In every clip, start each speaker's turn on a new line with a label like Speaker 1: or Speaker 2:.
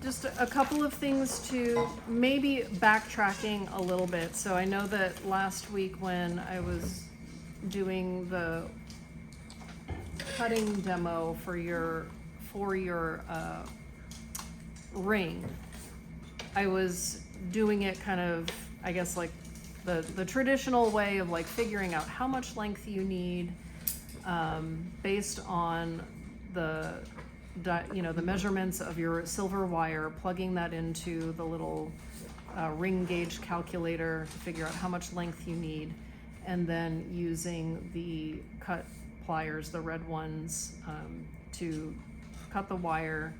Speaker 1: just a couple of things to maybe backtracking a little bit. So I know that last week when I was doing the cutting demo for your ring, I was doing it kind of, I guess, like the traditional way of like figuring out how much length you need based on the measurements of your silver wire, plugging that into the little ring gauge calculator to figure out how much length you need, and then using the cut pliers, the red ones, to cut the wire,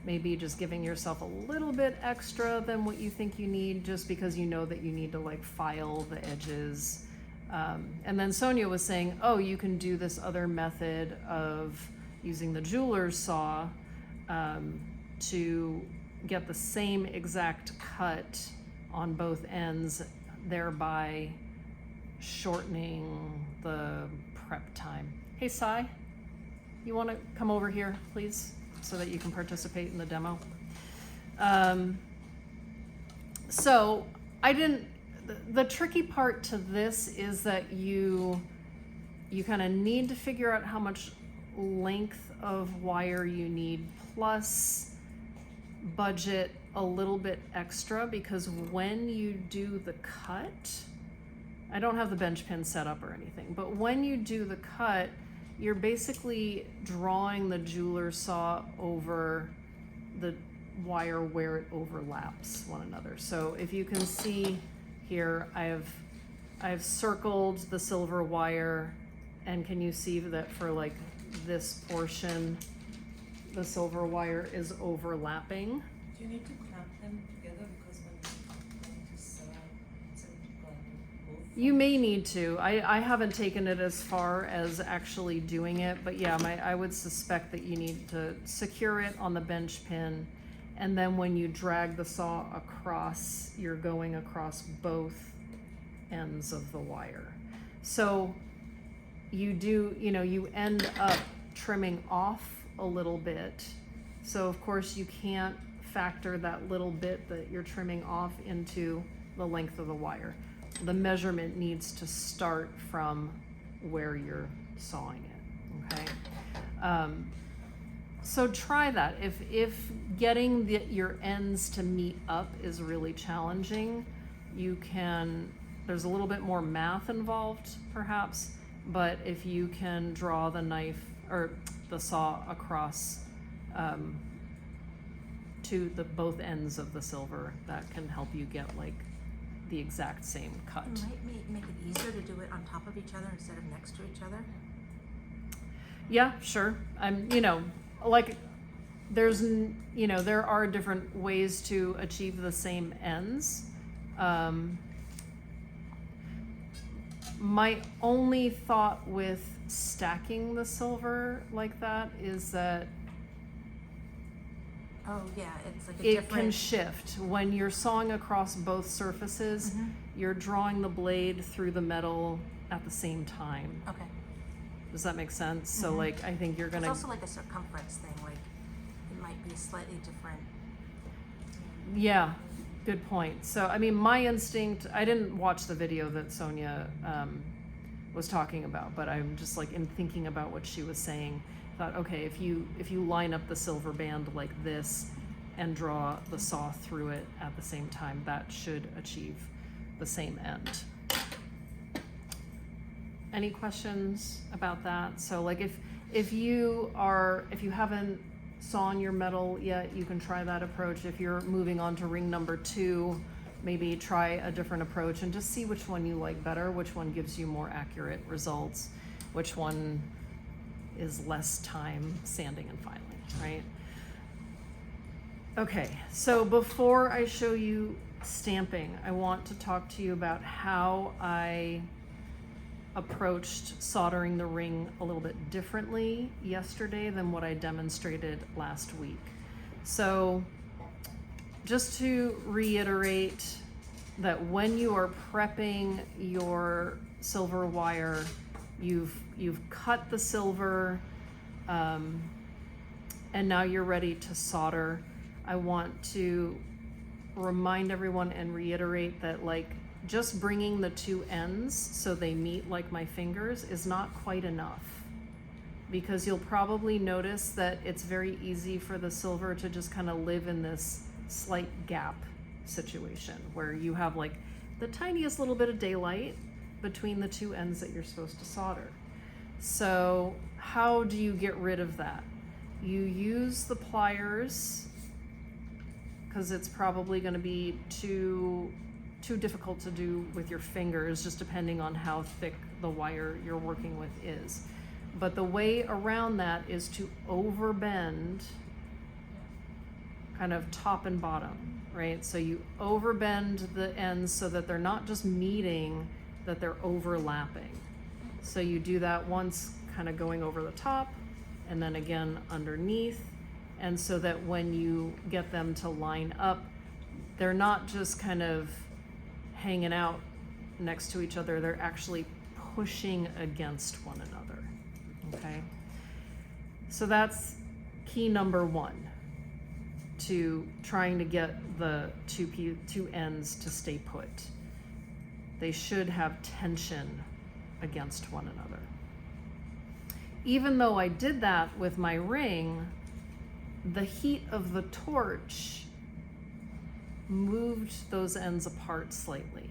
Speaker 1: maybe just giving yourself a little bit extra than what you think you need, just because you know that you need to like file the edges. And then Sonia was saying, oh, you can do this other method of using the jeweler's saw to get the same exact cut on both ends, thereby shortening the prep time. Hey, Sai, you want to come over here, please, so that you can participate in the demo? So I didn't, the tricky part to this is that you kind of need to figure out how much length of wire you need, plus budget a little bit extra, because when you do the cut, I don't have the bench pin set up or anything, but when you do the cut, you're basically drawing the jeweler's saw over the wire where it overlaps one another. So if you can see here, I've circled the silver wire, and can you see that for like this portion, the silver wire is overlapping?
Speaker 2: Do you need to clamp them together, because when you just it's both?
Speaker 1: You may need to. I haven't taken it as far as actually doing it, but yeah, I would suspect that you need to secure it on the bench pin, and then when you drag the saw across, you're going across both ends of the wire. So you end up trimming off a little bit. So of course you can't factor that little bit that you're trimming off into the length of the wire. The measurement needs to start from where you're sawing it, okay? So try that. If getting your ends to meet up is really challenging, there's a little bit more math involved perhaps, but if you can draw the knife or the saw across to both ends of the silver, that can help you get like the exact same cut.
Speaker 3: It might make it easier to do it on top of each other instead of next to each other.
Speaker 1: Yeah, sure. Like there are different ways to achieve the same ends. My only thought with stacking the silver like that is that
Speaker 3: It's like
Speaker 1: it can shift. When you're sawing across both surfaces,
Speaker 3: Mm-hmm.
Speaker 1: you're drawing the blade through the metal at the same time.
Speaker 3: Okay.
Speaker 1: Does that make sense? So
Speaker 3: Mhm.
Speaker 1: like, I think you're
Speaker 3: It's
Speaker 1: gonna,
Speaker 3: also like a circumference thing, like it might be slightly different.
Speaker 1: yeah, good point. So, I mean, my instinct, I didn't watch the video that Sonia was talking about, but I'm just like, in thinking about what she was saying, thought, okay, if you line up the silver band like this and draw the saw through it at the same time, that should achieve the same end. Any questions about that? So like if you haven't sawn your metal yet, you can try that approach. If you're moving on to ring number 2, maybe try a different approach and just see which one you like better, which one gives you more accurate results, which one is less time sanding and filing, right? Okay, so before I show you stamping, I want to talk to you about how I approached soldering the ring a little bit differently yesterday than what I demonstrated last week. So just to reiterate that when you are prepping your silver wire, you've cut the silver, and now you're ready to solder. I want to remind everyone and reiterate that, like, just bringing the two ends so they meet like my fingers is not quite enough, because you'll probably notice that it's very easy for the silver to just kind of live in this slight gap situation where you have like the tiniest little bit of daylight between the two ends that you're supposed to solder. So how do you get rid of that? You use the pliers, because it's probably going to be too difficult to do with your fingers, just depending on how thick the wire you're working with is. But the way around that is to overbend kind of top and bottom, right? So you overbend the ends so that they're not just meeting, that they're overlapping. So you do that once, kind of going over the top, and then again underneath. And so that when you get them to line up, they're not just kind of hanging out next to each other, they're actually pushing against one another, okay? So that's key number one to trying to get the two ends to stay put. They should have tension against one another. Even though I did that with my ring, the heat of the torch moved those ends apart slightly.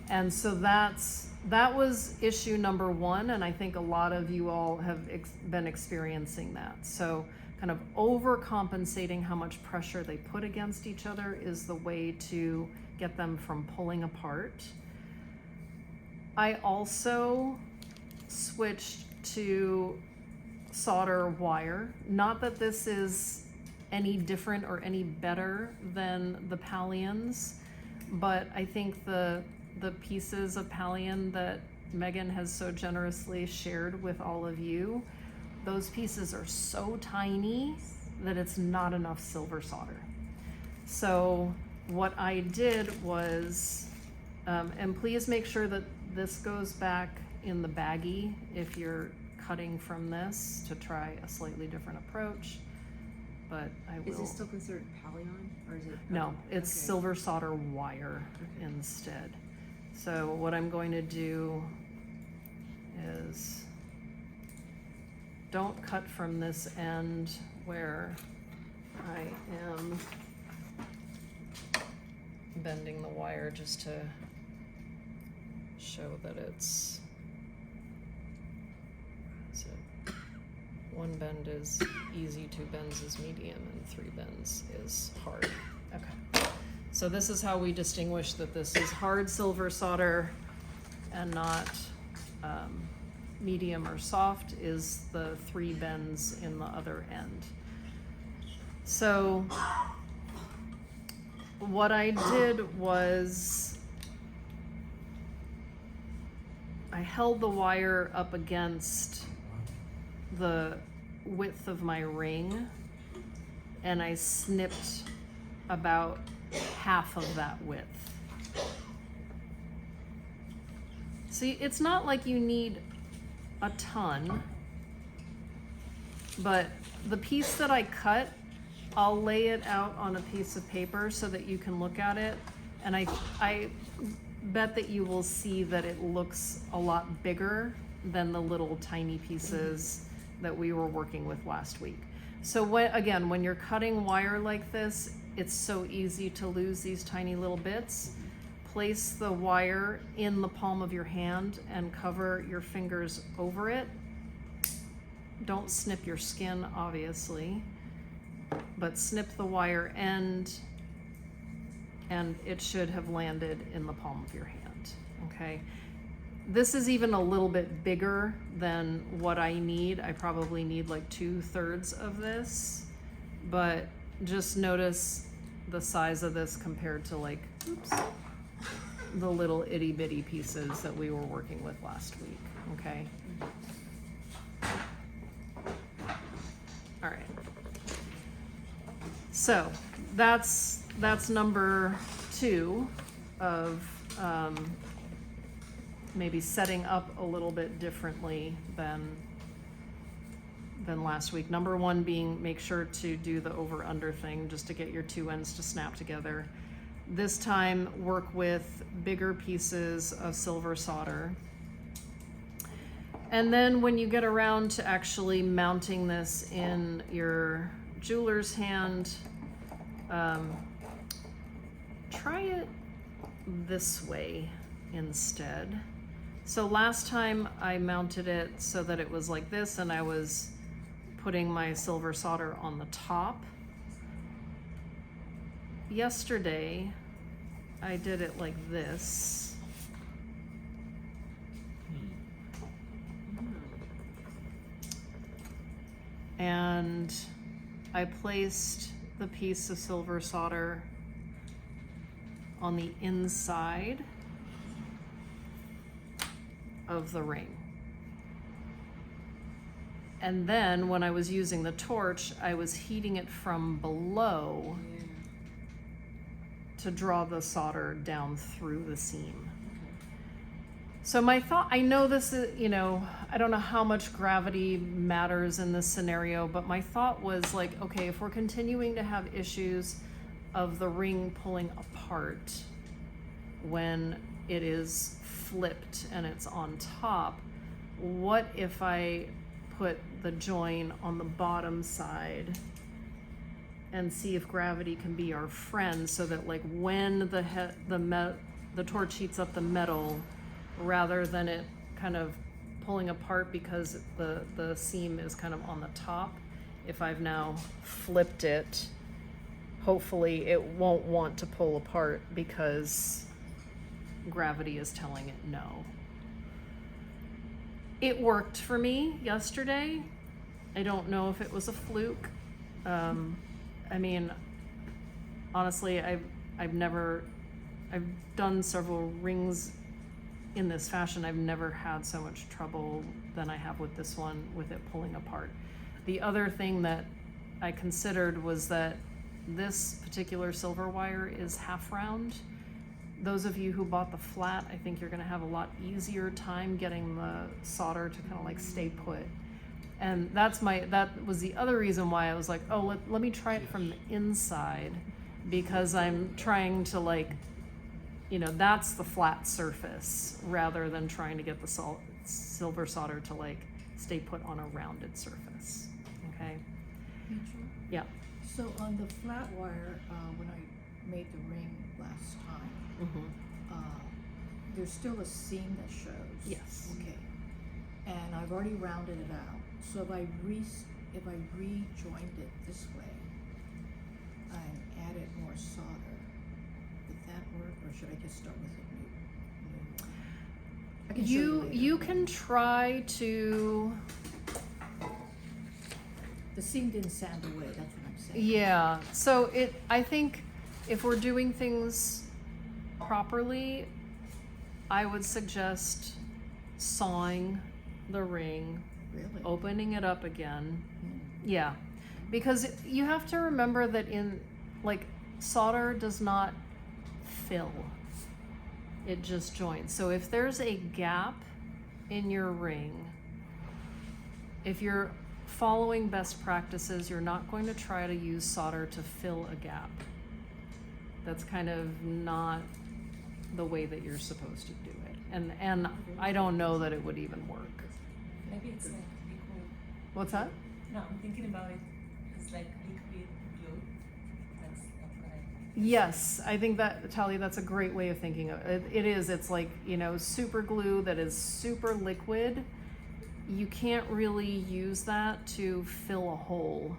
Speaker 1: And so that was issue number one, and I think a lot of you all have been experiencing that. So kind of overcompensating how much pressure they put against each other is the way to get them from pulling apart. I also switched to solder wire. Not that this is any different or any better than the Pallions, but I think the pieces of Pallion that Megan has so generously shared with all of you, those pieces are so tiny that it's not enough silver solder. So what I did was, and please make sure that this goes back in the baggie if you're cutting from this to try a slightly different approach, but I will.
Speaker 4: Is this still considered Pallion, or is it?
Speaker 1: No, it's
Speaker 4: okay.
Speaker 1: silver solder wire instead. So what I'm going to do is, don't cut from this end where I am bending the wire, just to show that it's, so one bend is easy, two bends is medium, and three bends is hard. Okay. So this is how we distinguish that this is hard silver solder and not medium or soft, is the three bends in the other end. So what I did was I held the wire up against the width of my ring, and I snipped about half of that width. See, it's not like you need a ton, but the piece that I cut, I'll lay it out on a piece of paper so that you can look at it, and I bet that you will see that it looks a lot bigger than the little tiny pieces that we were working with last week. So when you're cutting wire like this, it's so easy to lose these tiny little bits. Place the wire in the palm of your hand and cover your fingers over it. Don't snip your skin, obviously, but snip the wire end, and it should have landed in the palm of your hand, okay? This is even a little bit bigger than what I need. I probably need like 2/3 of this, but just notice the size of this compared to like, oops, the little itty bitty pieces that we were working with last week, okay? All right. So that's number 2 of maybe setting up a little bit differently than than last week. Number one being make sure to do the over under thing just to get your two ends to snap together. This time work with bigger pieces of silver solder. And then when you get around to actually mounting this in your jeweler's hand, try it this way instead. So last time I mounted it so that it was like this and I was putting my silver solder on the top. Yesterday I did it like this. And I placed the piece of silver solder on the inside of the ring. And then when I was using the torch, I was heating it from below to draw the solder down through the seam. So my thought, I know this is, you know, I don't know how much gravity matters in this scenario, but my thought was like, okay, if we're continuing to have issues of the ring pulling apart when it is flipped and it's on top, what if I put the join on the bottom side and see if gravity can be our friend, so that like when the torch heats up the metal, rather than it kind of pulling apart because the seam is kind of on the top, if I've now flipped it, hopefully it won't want to pull apart because gravity is telling it no. It worked for me yesterday. I don't know if it was a fluke. I mean, honestly, I've done several rings in this fashion. I've never had so much trouble than I have with this one, with it pulling apart. The other thing that I considered was that this particular silver wire is half round. Those of you who bought the flat, I think you're gonna have a lot easier time getting the solder to kind of like stay put. And that was the other reason why I was like, oh, let me try it from the inside, because I'm trying to like, you know, that's the flat surface, rather than trying to get the silver solder to like stay put on a rounded surface, okay?
Speaker 5: Rachel?
Speaker 1: Yeah.
Speaker 5: So on the flat wire, when I made the ring last time, there's still a seam that shows.
Speaker 1: Yes.
Speaker 5: Okay. And I've already rounded it out. So if I rejoined it this way and added more solder, would that work, or should I just start with a new one? I can show you later.
Speaker 1: You can try to.
Speaker 5: The seam didn't sand away, that's what I'm saying.
Speaker 1: Yeah, so I think if we're doing things properly, I would suggest sawing the ring,
Speaker 5: Really?
Speaker 1: opening it up again.
Speaker 5: Mm.
Speaker 1: Yeah, because you have to remember that solder does not fill, it just joins. So if there's a gap in your ring, if you're following best practices, you're not going to try to use solder to fill a gap. That's kind of not the way that you're supposed to do it. And I don't know that it would even work.
Speaker 2: Maybe it's like liquid.
Speaker 1: What's that?
Speaker 2: No, I'm thinking about it. It's like liquid glue. That's what I.
Speaker 1: Yes, I think that, Talia, that's a great way of thinking of it. It is, it's like, you know, super glue that is super liquid. You can't really use that to fill a hole.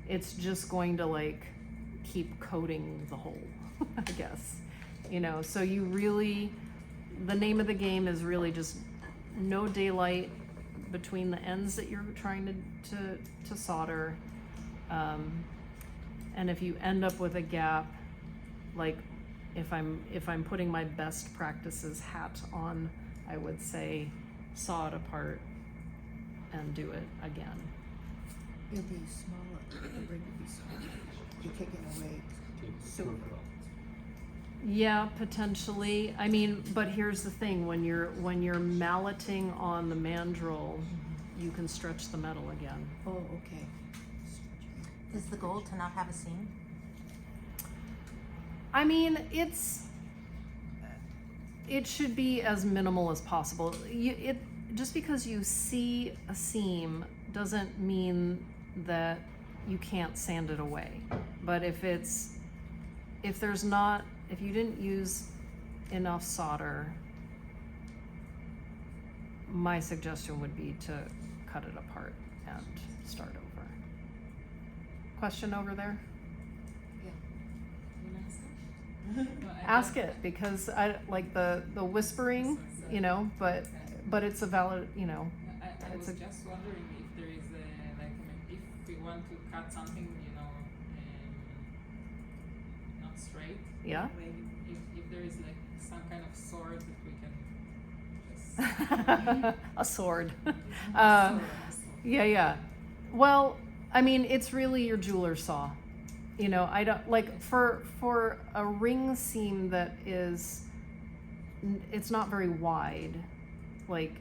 Speaker 1: It's just going to like keep coating the hole, I guess. You know, so you really, the name of the game is really just no daylight between the ends that you're trying to solder. And if you end up with a gap, like if I'm putting my best practices hat on, I would say saw it apart and do it again.
Speaker 5: It'll be smaller, the ring will be smaller. You're taking away silver.
Speaker 1: Yeah, potentially. I mean, but here's the thing, when you're malleting on the mandrel, you can stretch the metal again.
Speaker 5: Oh, okay.
Speaker 3: Is the goal to not have a seam?
Speaker 1: I mean, it should be as minimal as possible. Just because you see a seam doesn't mean that you can't sand it away. But if you didn't use enough solder, my suggestion would be to cut it apart and start over. Question over there? Ask it, because I like the whispering, you know, but it's a valid, you know.
Speaker 6: I was just wondering if there is if we want to cut something, not straight.
Speaker 1: Yeah.
Speaker 6: If there is like some kind of sword that we can just.
Speaker 1: A sword.
Speaker 6: Sword.
Speaker 1: Yeah. Well, I mean, it's really your jeweler's saw. You know, I don't like for a ring seam that it's not very wide. Like,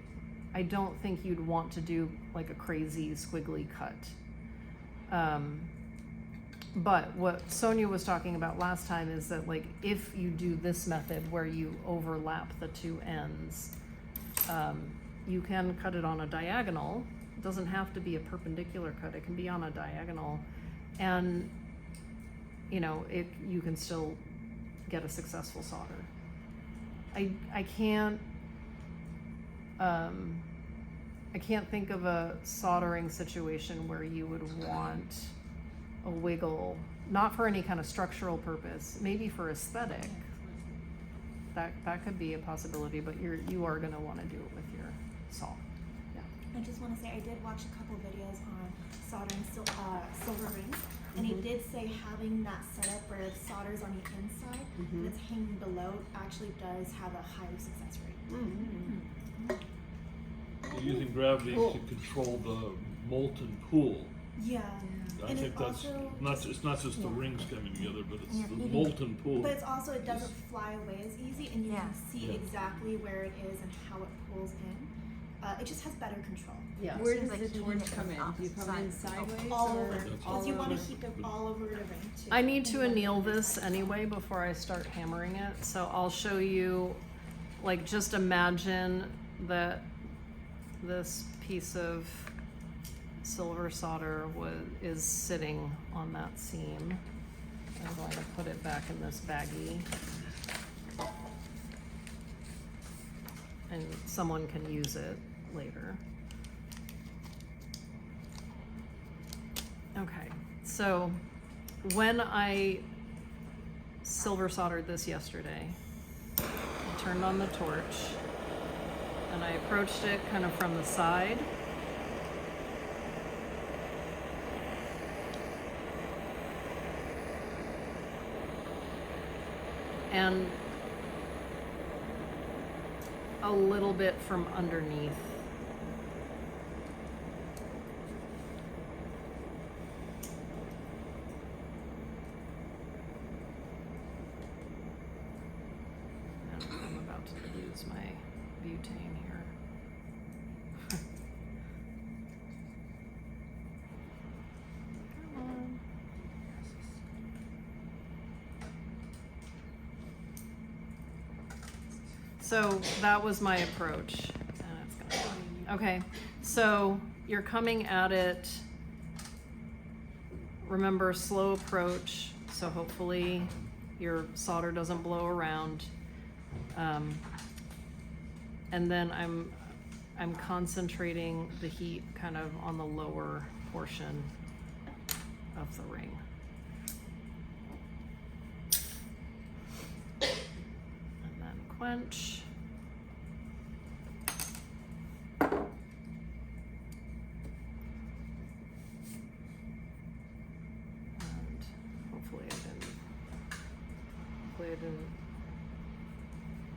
Speaker 1: I don't think you'd want to do like a crazy squiggly cut. But what Sonia was talking about last time is that, like, if you do this method where you overlap the two ends, you can cut it on a diagonal. It doesn't have to be a perpendicular cut. It can be on a diagonal, and you know, you can still get a successful solder. I can't think of a soldering situation where you would want a wiggle, not for any kind of structural purpose, maybe for aesthetic. That could be a possibility, but you are gonna want to do it with your saw.
Speaker 7: I just want to say I did watch a couple videos on soldering silver rings, and he did say having that setup where the solder's on the inside and it's hanging below actually does have a higher success rate.
Speaker 8: You're using gravity to control the molten pool.
Speaker 7: Yeah.
Speaker 8: I
Speaker 7: And
Speaker 8: think
Speaker 7: it
Speaker 8: that's
Speaker 7: also-
Speaker 8: it's not just the rings coming together, but it's
Speaker 3: Yeah,
Speaker 8: the
Speaker 3: you can-
Speaker 8: molten pool.
Speaker 7: But it's also, it doesn't fly away as easy, and you
Speaker 3: Yeah.
Speaker 7: can see
Speaker 8: Yeah.
Speaker 7: exactly where it is and how it pulls in. It just has better control.
Speaker 4: Yeah.
Speaker 3: It
Speaker 4: Where
Speaker 3: seems
Speaker 4: does
Speaker 3: like
Speaker 4: the
Speaker 3: you
Speaker 4: torch
Speaker 3: need it
Speaker 4: come
Speaker 3: on
Speaker 4: in?
Speaker 3: the
Speaker 4: Do you come in
Speaker 3: opposite side.
Speaker 4: sideways
Speaker 7: All
Speaker 4: or
Speaker 7: over,
Speaker 8: That's
Speaker 7: because
Speaker 4: all
Speaker 7: you want to
Speaker 4: over?
Speaker 7: keep it all over the ring too.
Speaker 1: I need to
Speaker 7: And you
Speaker 1: anneal
Speaker 7: want it
Speaker 1: this
Speaker 7: inside.
Speaker 1: anyway before I start hammering it, so I'll show you, like, just imagine that this piece of silver solder is sitting on that seam. I'm going to put it back in this baggie. And someone can use it later. Okay, so when I silver soldered this yesterday, I turned on the torch and I approached it kind of from the side. And a little bit from underneath. And I'm about to lose my butane here. Come on. So that was my approach. Okay, so you're coming at it, remember, slow approach, so hopefully your solder doesn't blow around. And then I'm concentrating the heat kind of on the lower portion of the ring. And then quench. And hopefully I didn't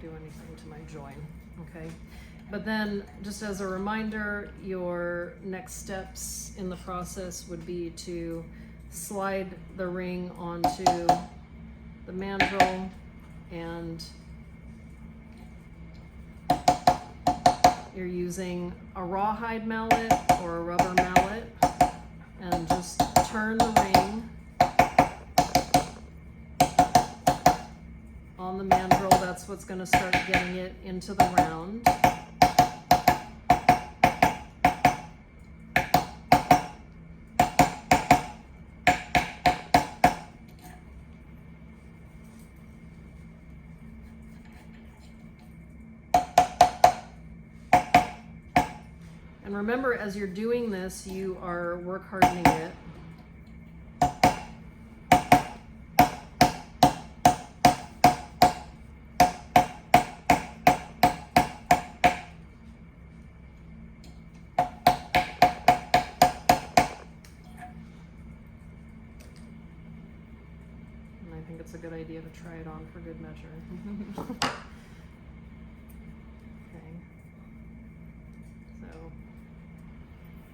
Speaker 1: do anything to my join, okay? But then, just as a reminder, your next steps in the process would be to slide the ring onto the mandrel and You're using a rawhide mallet or a rubber mallet, and just turn the ring on the mandrel. That's what's going to start getting it into the round. And remember, as you're doing this, you are work hardening it. And I think it's a good idea to try it on for good measure. Okay. So,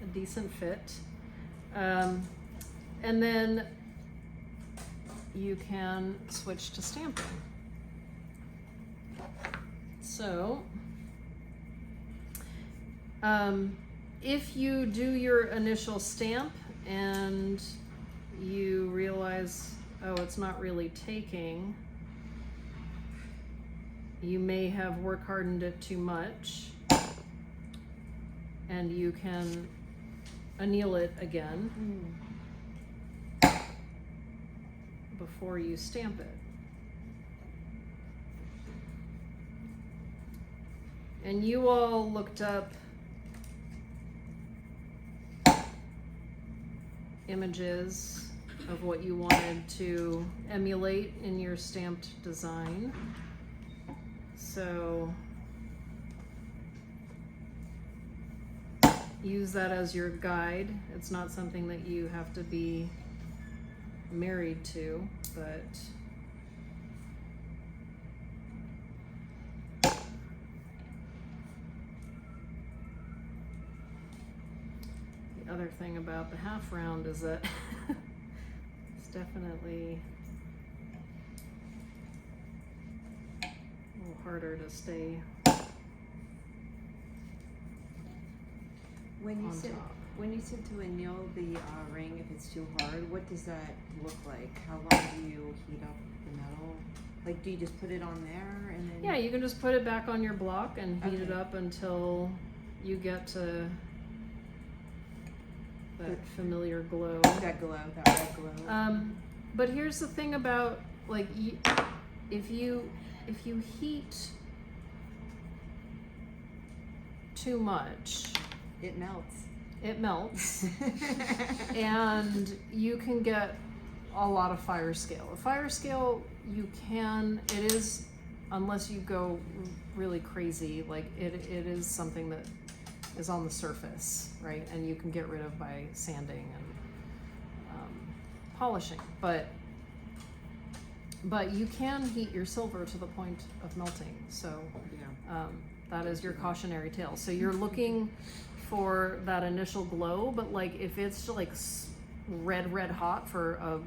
Speaker 1: a decent fit. And then you can switch to stamping. So, if you do your initial stamp and you realize, oh, it's not really taking, you may have work hardened it too much, and you can anneal it again before you stamp it. And you all looked up images of what you wanted to emulate in your stamped design. So use that as your guide. It's not something that you have to be married to, but the other thing about the half round is that it's definitely a little harder to stay
Speaker 4: When you
Speaker 1: on
Speaker 4: said
Speaker 1: top.
Speaker 4: when you said to anneal the ring if it's too hard, what does that look like? How long do you heat up the metal? Like, do you just put it on there and then?
Speaker 1: Yeah, you can just put it back on your block and heat it
Speaker 4: Okay.
Speaker 1: up until you get to that familiar glow.
Speaker 4: That glow, that red glow.
Speaker 1: But here's the thing about, like, if you heat too much,
Speaker 4: It melts.
Speaker 1: it melts, and you can get a lot of fire scale. A fire scale, it is, unless you go really crazy, like it is something that is on the surface, right? And you can get rid of by sanding and polishing. But you can heat your silver to the point of melting. So
Speaker 4: Yeah.
Speaker 1: that is your cautionary tale. So you're looking for that initial glow, but like if it's like red hot for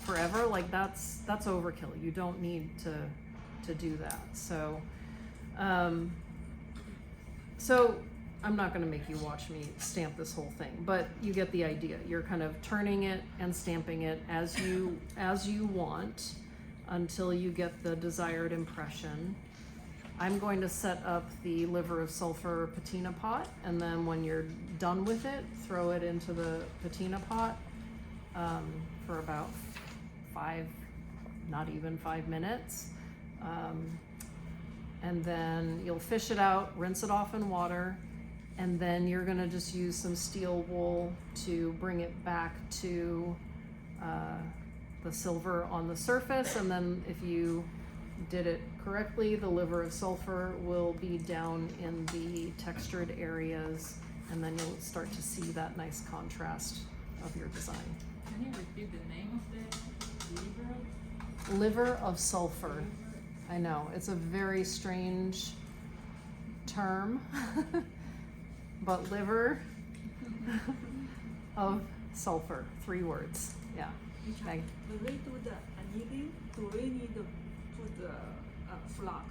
Speaker 1: forever, like that's overkill. You don't need to do that. So I'm not going to make you watch me stamp this whole thing, but you get the idea. You're kind of turning it and stamping it as you want until you get the desired impression. I'm going to set up the liver of sulfur patina pot, and then when you're done with it, throw it into the patina pot for about not even 5 minutes. And then you'll fish it out, rinse it off in water, and then you're gonna just use some steel wool to bring it back to the silver on the surface. And then if you did it correctly, the liver of sulfur will be down in the textured areas, and then you'll start to see that nice contrast of your design.
Speaker 6: Can you repeat the name of the liver?
Speaker 1: Liver of sulfur. I know, it's a very strange term, but liver of sulfur, 3 words, yeah. Meg?
Speaker 2: When we do the annealing, do we need to put the flux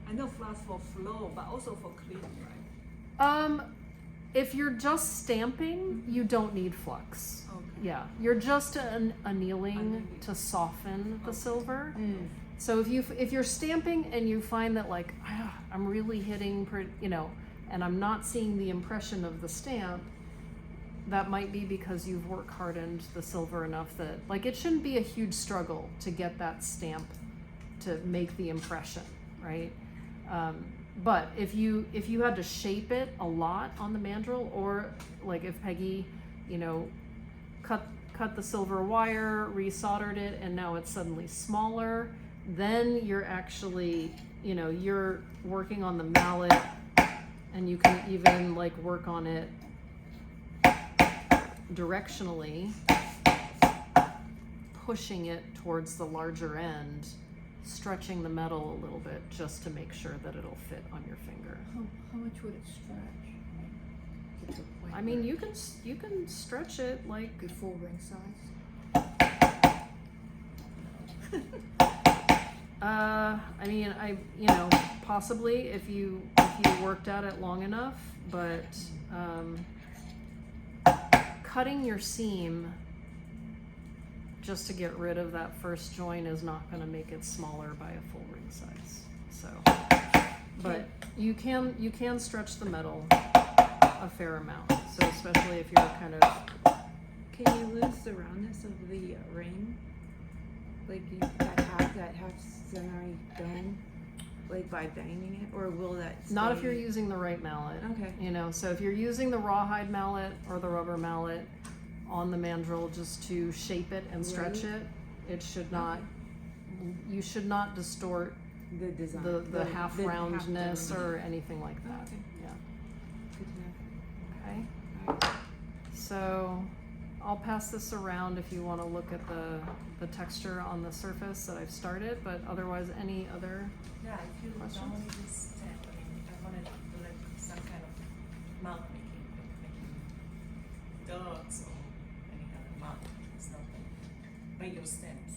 Speaker 2: I know flux for flow, but also for clean, right?
Speaker 1: If you're just stamping, you don't need flux.
Speaker 2: Okay.
Speaker 1: Yeah, you're just annealing
Speaker 2: Annealing.
Speaker 1: to soften the
Speaker 2: Okay.
Speaker 1: silver.
Speaker 4: Mm.
Speaker 1: So if you're stamping and you find that like I'm really hitting, and I'm not seeing the impression of the stamp, that might be because you've work hardened the silver enough that like it shouldn't be a huge struggle to get that stamp to make the impression, right? But if you had to shape it a lot on the mandrel, or like if Peggy, cut the silver wire, resoldered it, and now it's suddenly smaller, then you're actually, you're working on the mallet, and you can even like work on it directionally, pushing it towards the larger end, stretching the metal a little bit just to make sure that it'll fit on your finger.
Speaker 5: How much would it stretch? Get to a point
Speaker 1: I mean,
Speaker 5: where
Speaker 1: you can stretch it like
Speaker 5: it'd be full ring size.
Speaker 1: possibly if you worked at it long enough, but cutting your seam just to get rid of that first join is not going to make it smaller by a full ring size. So, but you can stretch the metal a fair amount. So especially if you're kind of,
Speaker 4: Can you lose the roundness of the ring? Like that half semi-dome, like by banging it, or will that stay?
Speaker 1: not if you're using the right mallet.
Speaker 4: Okay.
Speaker 1: So if you're using the rawhide mallet or the rubber mallet on the mandrel just to shape it and stretch
Speaker 4: Right.
Speaker 1: it should not, you should not distort
Speaker 4: The design.
Speaker 1: the half
Speaker 4: the
Speaker 1: roundness
Speaker 4: dome.
Speaker 1: or anything like that.
Speaker 4: Okay.
Speaker 1: Yeah.
Speaker 4: Good to know.
Speaker 1: Okay.
Speaker 4: Alright.
Speaker 1: So I'll pass this around if you want to look at the texture on the surface that I've started, but otherwise any other,
Speaker 2: Yeah, if you
Speaker 1: Questions?
Speaker 2: normally just stamp, if I wanted to do like some kind of mount making, like making dogs or any kind of mount, it's not by your stamps.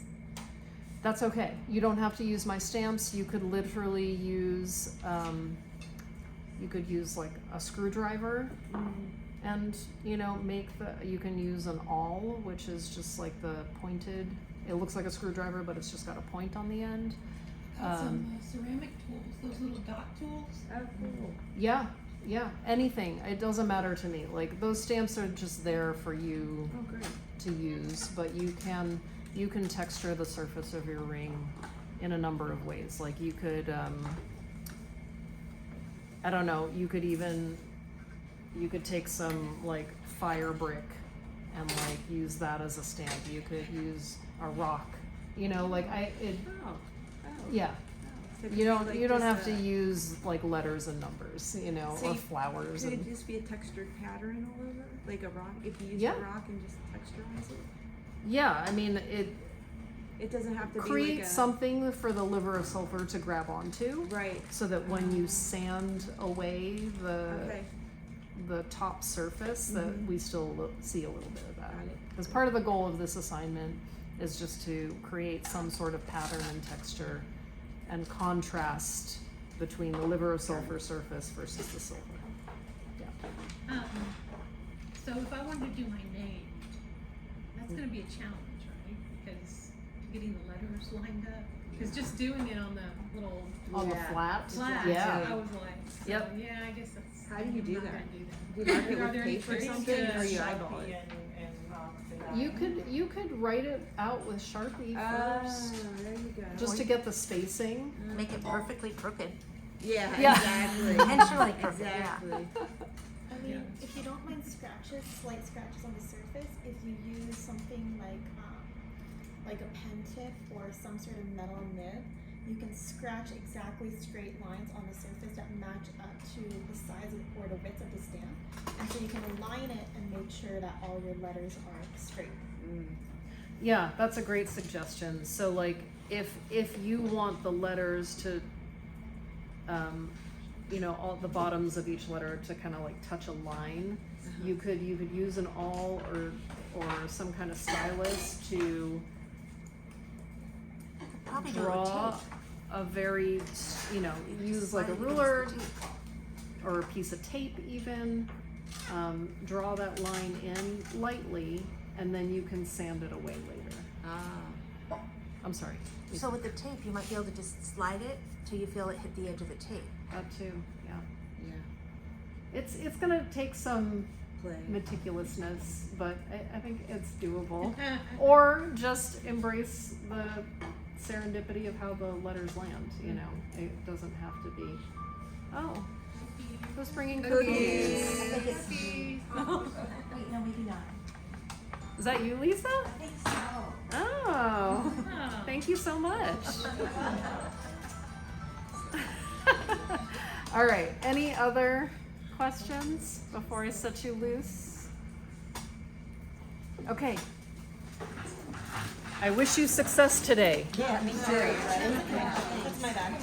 Speaker 1: that's okay. You don't have to use my stamps. You could literally use, you could use like a screwdriver and, you can use an awl, which is just like the pointed, it looks like a screwdriver, but it's just got a point on the end.
Speaker 5: Got some ceramic tools, those little dot tools.
Speaker 4: Oh, cool.
Speaker 1: Yeah, anything. It doesn't matter to me. Like those stamps are just there for you
Speaker 4: Oh, great.
Speaker 1: to use, but you can texture the surface of your ring in a number of ways. Like you could, I don't know, you could take some like fire brick and like use that as a stamp. You could use a rock,
Speaker 4: Oh.
Speaker 1: yeah.
Speaker 4: So
Speaker 1: You don't
Speaker 4: like
Speaker 1: you don't
Speaker 4: just
Speaker 1: have to use like letters and numbers,
Speaker 4: So
Speaker 1: or
Speaker 4: you-
Speaker 1: flowers
Speaker 4: Could it
Speaker 1: and
Speaker 4: just be a textured pattern all over, like a rock? If you use
Speaker 1: Yeah.
Speaker 4: a rock and just texturize it,
Speaker 1: yeah, I mean
Speaker 4: it doesn't have to
Speaker 1: create
Speaker 4: be like a
Speaker 1: something for the liver of sulfur to grab onto,
Speaker 4: right.
Speaker 1: so that when you sand away
Speaker 4: Okay.
Speaker 1: the top surface, that
Speaker 4: Mhm.
Speaker 1: we still see a little bit of that.
Speaker 4: Got it.
Speaker 1: Because part of the goal of this assignment is just to create some sort of pattern and texture and contrast between the liver of sulfur surface versus the silver. Yeah.
Speaker 9: So if I wanted to do my name, that's gonna be a challenge, right? Because getting the letters lined up, because just doing it on the little
Speaker 1: On the
Speaker 4: Yeah.
Speaker 1: flat,
Speaker 9: flat,
Speaker 1: yeah.
Speaker 9: I was like, so,
Speaker 1: Yep.
Speaker 9: yeah, I guess that's.
Speaker 4: How do you
Speaker 9: I'm
Speaker 4: do
Speaker 9: not
Speaker 4: that?
Speaker 9: gonna do that.
Speaker 4: Do you mark it
Speaker 9: Are
Speaker 4: with
Speaker 9: there any
Speaker 4: paper or
Speaker 9: tricks
Speaker 4: something,
Speaker 9: to-
Speaker 4: or you eyeball it?
Speaker 2: And mark the line.
Speaker 1: You could write it out with Sharpie first,
Speaker 4: There you go.
Speaker 1: just to get the spacing.
Speaker 3: Make it perfectly crooked.
Speaker 4: Yeah,
Speaker 1: Yeah.
Speaker 4: exactly.
Speaker 3: Intentionally crooked, yeah.
Speaker 4: Exactly.
Speaker 7: I mean, if you don't mind scratches, slight scratches on the surface, if you use something like a pen tip or some sort of metal nib, you can scratch exactly straight lines on the surface that match up to the size or the width of the stamp, and so you can align it and make sure that all your letters are straight.
Speaker 1: Yeah, that's a great suggestion. So like if you want the letters to all the bottoms of each letter to kind of like touch a line, you could use an awl or some kind of stylus to
Speaker 3: Probably do a
Speaker 1: draw
Speaker 3: tape.
Speaker 1: a very, use like a ruler or a piece of tape even, draw that line in lightly, and then you can sand it away later.
Speaker 3: Ah.
Speaker 1: I'm sorry.
Speaker 3: So with the tape, you might be able to just slide it till you feel it hit the edge of the tape.
Speaker 1: That too, yeah.
Speaker 4: Yeah.
Speaker 1: It's gonna take some
Speaker 4: Play.
Speaker 1: meticulousness, but I think it's doable. Or just embrace the serendipity of how the letters land, It doesn't have to be, oh, who's bringing cookies?
Speaker 7: I think it's Wait, no, maybe not.
Speaker 1: Is that you, Lisa?
Speaker 7: I think so.
Speaker 1: Oh,
Speaker 9: Oh.
Speaker 1: thank you so much. All right, any other questions before I set you loose? Okay. I wish you success today.
Speaker 4: Yeah, me too.
Speaker 2: That's my bag.